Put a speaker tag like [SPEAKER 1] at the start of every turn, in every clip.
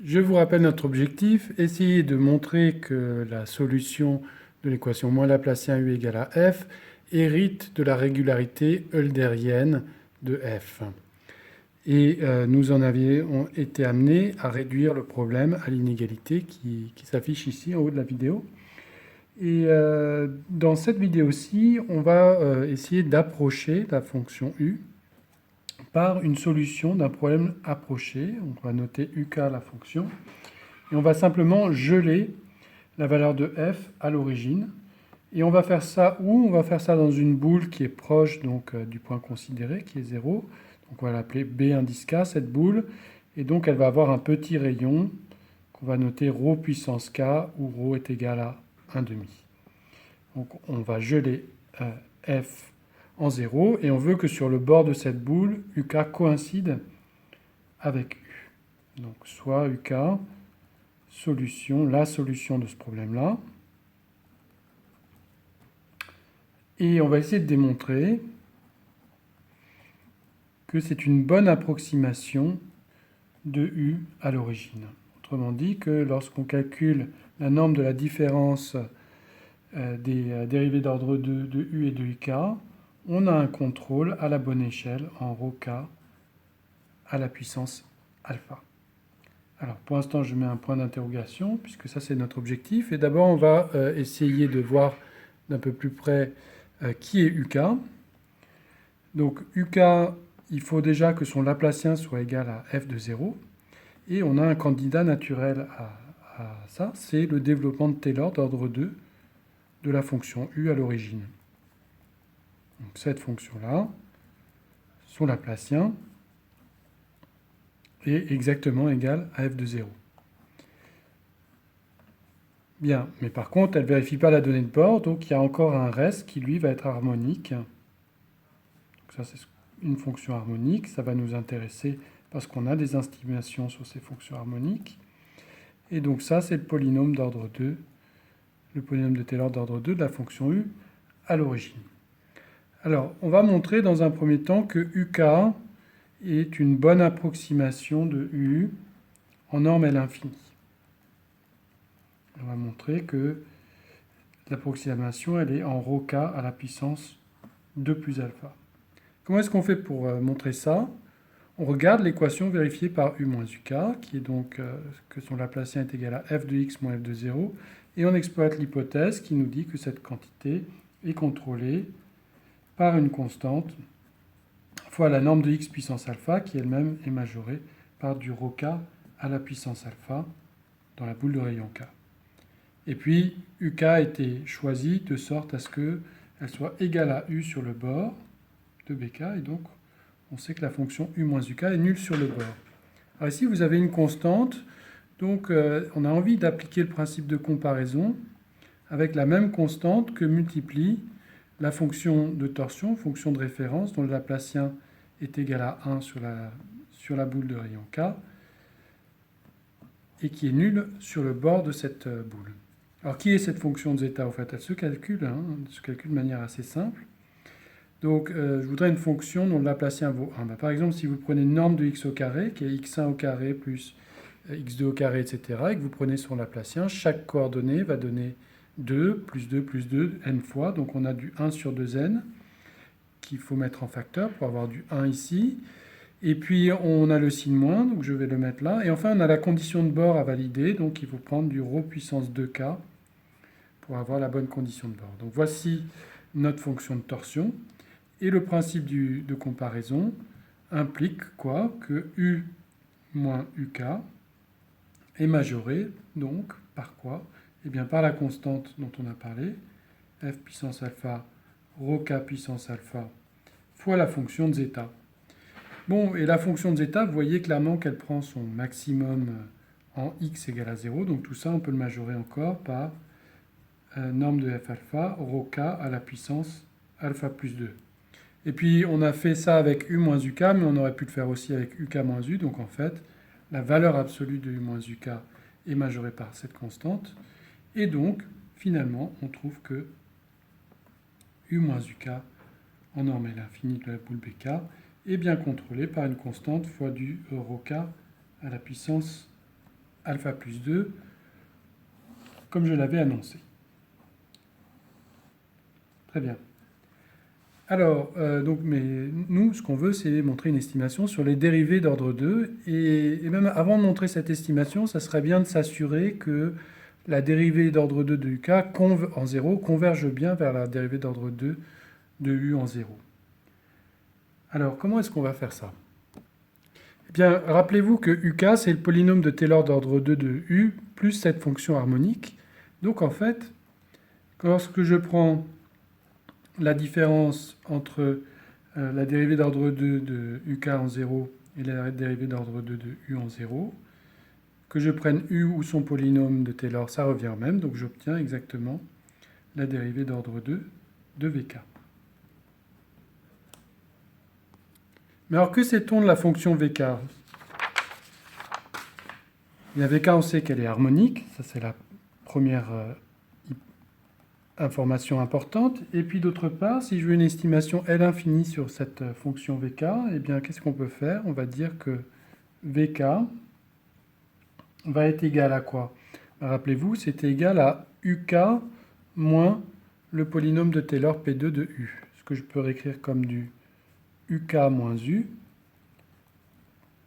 [SPEAKER 1] Je vous rappelle notre objectif, essayer de montrer que la solution de l'équation moins laplacien u égale à f hérite de la régularité eulérienne de f. Et nous en avions été amenés à réduire le problème à l'inégalité qui s'affiche ici en haut de la vidéo. Et dans cette vidéo-ci, on va essayer d'approcher la fonction u par une solution d'un problème approché. On va noter uk la fonction. Et on va simplement geler la valeur de f à l'origine. Et on va faire ça où? On va faire ça dans une boule qui est proche donc, du point considéré, qui est 0. Donc on va l'appeler B indice K, cette boule. Et donc elle va avoir un petit rayon qu'on va noter ρ puissance K, où ρ est égal à 1,5. Donc on va geler f en 0, et on veut que sur le bord de cette boule, UK coïncide avec U. Donc soit UK, solution, la solution de ce problème-là. Et on va essayer de démontrer que c'est une bonne approximation de U à l'origine. Autrement dit, que lorsqu'on calcule la norme de la différence des dérivés d'ordre 2 de U et de UK, on a un contrôle à la bonne échelle en ρk à la puissance alpha. Alors pour l'instant je mets un point d'interrogation puisque ça c'est notre objectif. Et d'abord on va essayer de voir d'un peu plus près qui est UK. Donc UK, il faut déjà que son Laplacien soit égal à f de 0. Et on a un candidat naturel à ça, c'est le développement de Taylor d'ordre 2 de la fonction u à l'origine. Donc cette fonction-là, son Laplacien, est exactement égal à f de 0. Bien, mais par contre, elle ne vérifie pas la donnée de bord, donc il y a encore un reste qui, lui, va être harmonique. Donc ça, c'est une fonction harmonique. Ça va nous intéresser parce qu'on a des estimations sur ces fonctions harmoniques. Et donc ça, c'est le polynôme d'ordre 2, le polynôme de Taylor d'ordre 2 de la fonction u à l'origine. Alors, on va montrer dans un premier temps que UK est une bonne approximation de U en norme L infinie. On va montrer que l'approximation, elle est en ρk à la puissance 2 plus alpha. Comment est-ce qu'on fait pour montrer ça? On regarde l'équation vérifiée par U moins UK, qui est donc que son Laplacien est égal à f de x moins f de 0, et on exploite l'hypothèse qui nous dit que cette quantité est contrôlée par une constante fois la norme de x puissance alpha, qui elle-même est majorée par du ρk à la puissance alpha dans la boule de rayon K. Et puis, UK a été choisi de sorte à ce qu'elle soit égale à U sur le bord de BK, et donc on sait que la fonction U moins UK est nulle sur le bord. Alors ici, vous avez une constante, donc on a envie d'appliquer le principe de comparaison avec la même constante que multiplie la fonction de torsion, fonction de référence, dont le Laplacien est égal à 1 sur la boule de rayon K, et qui est nulle sur le bord de cette boule. Alors, qui est cette fonction de zeta? En fait, elle se calcule de manière assez simple. Donc, je voudrais une fonction dont le Laplacien vaut 1. Par exemple, si vous prenez une norme de x au carré, qui est x1 au carré plus x2 au carré, etc., et que vous prenez son Laplacien, chaque coordonnée va donner 2, plus 2, plus 2, n fois. Donc, on a du 1 sur 2n qu'il faut mettre en facteur pour avoir du 1 ici. Et puis, on a le signe moins, donc je vais le mettre là. Et enfin, on a la condition de bord à valider, donc il faut prendre du ρ puissance 2k pour avoir la bonne condition de bord. Donc voici notre fonction de torsion. Et le principe de comparaison implique quoi? Que U moins UK est majoré, donc, par quoi? Eh bien, par la constante dont on a parlé, f puissance alpha, ρk puissance alpha, fois la fonction de zeta. Bon, et la fonction de zeta, vous voyez clairement qu'elle prend son maximum en x égale à 0. Donc tout ça, on peut le majorer encore par norme de f alpha, ρk à la puissance alpha plus 2. Et puis, on a fait ça avec u moins uk, mais on aurait pu le faire aussi avec uk moins u. Donc en fait, la valeur absolue de u moins uk est majorée par cette constante. Et donc, finalement, on trouve que u moins uk en norme L infinie de la boule BK est bien contrôlé par une constante fois du ρk à la puissance alpha plus 2, comme je l'avais annoncé. Très bien. Alors, nous, ce qu'on veut, c'est montrer une estimation sur les dérivées d'ordre 2. Et même avant de montrer cette estimation, ça serait bien de s'assurer que la dérivée d'ordre 2 de UK en 0 converge bien vers la dérivée d'ordre 2 de U en 0. Alors, comment est-ce qu'on va faire ça? Eh bien, rappelez-vous que UK, c'est le polynôme de Taylor d'ordre 2 de U plus cette fonction harmonique. Donc, en fait, lorsque je prends la différence entre la dérivée d'ordre 2 de UK en 0 et la dérivée d'ordre 2 de U en 0, que je prenne U ou son polynôme de Taylor, ça revient au même, donc j'obtiens exactement la dérivée d'ordre 2 de VK. Mais alors, que sait-on de la fonction VK? La VK, on sait qu'elle est harmonique, ça c'est la première information importante. Et puis d'autre part, si je veux une estimation L infinie sur cette fonction VK, eh bien qu'est-ce qu'on peut faire? On va dire que VK va être égal à quoi? Rappelez-vous, c'était égal à UK moins le polynôme de Taylor P2 de U. Ce que je peux réécrire comme du UK moins U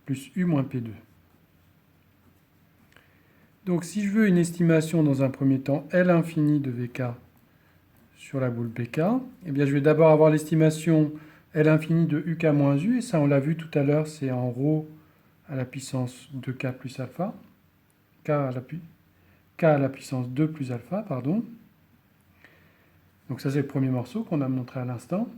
[SPEAKER 1] plus U moins P2. Donc si je veux une estimation dans un premier temps L infini de VK sur la boule BK, eh bien je vais d'abord avoir l'estimation L infini de UK moins U, et ça on l'a vu tout à l'heure, c'est en ρ à la puissance 2K plus alpha, K à la puissance 2 plus alpha, pardon. Donc ça c'est le premier morceau qu'on a montré à l'instant.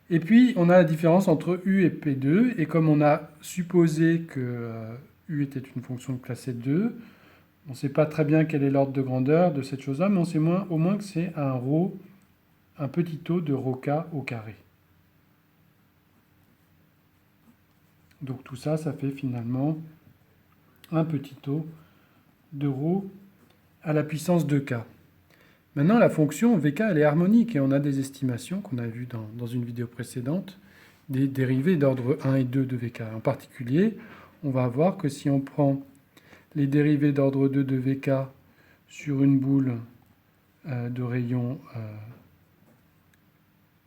[SPEAKER 1] Et puis on a la différence entre U et P2, et comme on a supposé que U était une fonction de classe 2, on ne sait pas très bien quel est l'ordre de grandeur de cette chose-là, mais on sait au moins que c'est un petit taux de ρk au carré. Donc tout ça, ça fait finalement un petit taux de ρ à la puissance 2k. Maintenant, la fonction VK, elle est harmonique, et on a des estimations qu'on a vues dans une vidéo précédente, des dérivées d'ordre 1 et 2 de VK. En particulier, on va voir que si on prend les dérivées d'ordre 2 de VK sur une boule de rayon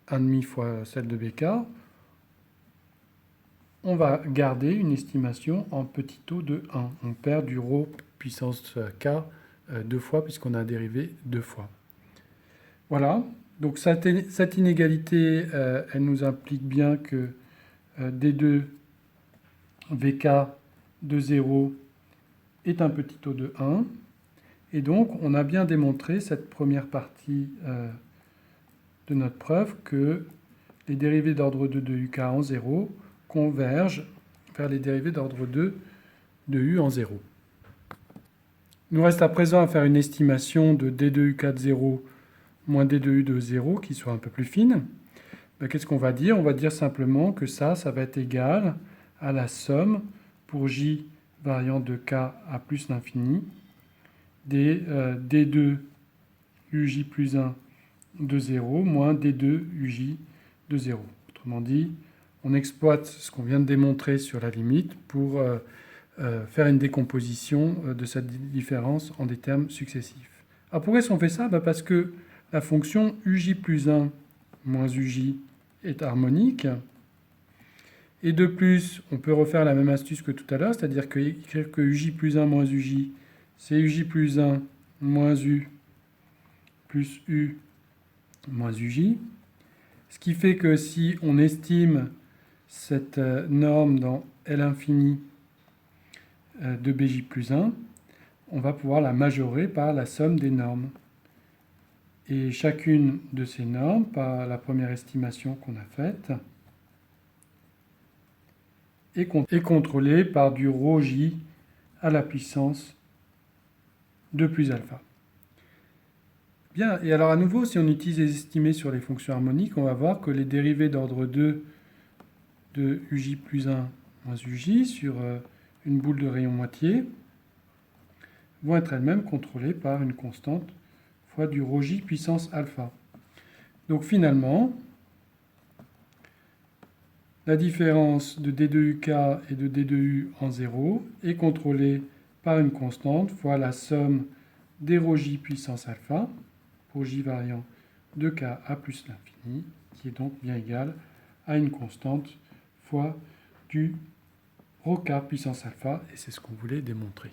[SPEAKER 1] 1,5 fois celle de VK, on va garder une estimation en petit taux de 1. On perd du ρ puissance k deux fois, puisqu'on a dérivé deux fois. Voilà, donc cette inégalité, elle nous implique bien que D2 VK de 0 est un petit taux de 1. Et donc, on a bien démontré cette première partie de notre preuve que les dérivées d'ordre 2 de UK en 0 convergent vers les dérivées d'ordre 2 de U en 0. Il nous reste à présent à faire une estimation de D2UK de 0 moins D2U de 0 qui soit un peu plus fine. Qu'est-ce qu'on va dire? On va dire simplement que ça va être égal à la somme pour J variant de K à plus l'infini des D2 UJ plus 1 de 0 moins D2 UJ de 0. Autrement dit, on exploite ce qu'on vient de démontrer sur la limite pour faire une décomposition de cette différence en des termes successifs. Alors pourquoi est-ce qu'on fait ça? Parce que la fonction UJ plus 1 moins UJ est harmonique. Et de plus, on peut refaire la même astuce que tout à l'heure, c'est-à-dire écrire que UJ plus 1 moins UJ, c'est UJ plus 1 moins U plus U moins UJ. Ce qui fait que si on estime cette norme dans L infini de BJ plus 1, on va pouvoir la majorer par la somme des normes. Et chacune de ces normes, par la première estimation qu'on a faite, est contrôlée par du ρj à la puissance 2 plus alpha. Bien, et alors à nouveau, si on utilise les estimés sur les fonctions harmoniques, on va voir que les dérivées d'ordre 2 de uj plus 1 moins uj sur une boule de rayon moitié vont être elles-mêmes contrôlées par une constante fois du ρj puissance alpha. Donc finalement, la différence de D2UK et de D2U en 0 est contrôlée par une constante fois la somme des ρ j puissance alpha, pour j variant de k à plus l'infini, qui est donc bien égal à une constante fois du ρk puissance alpha, et c'est ce qu'on voulait démontrer.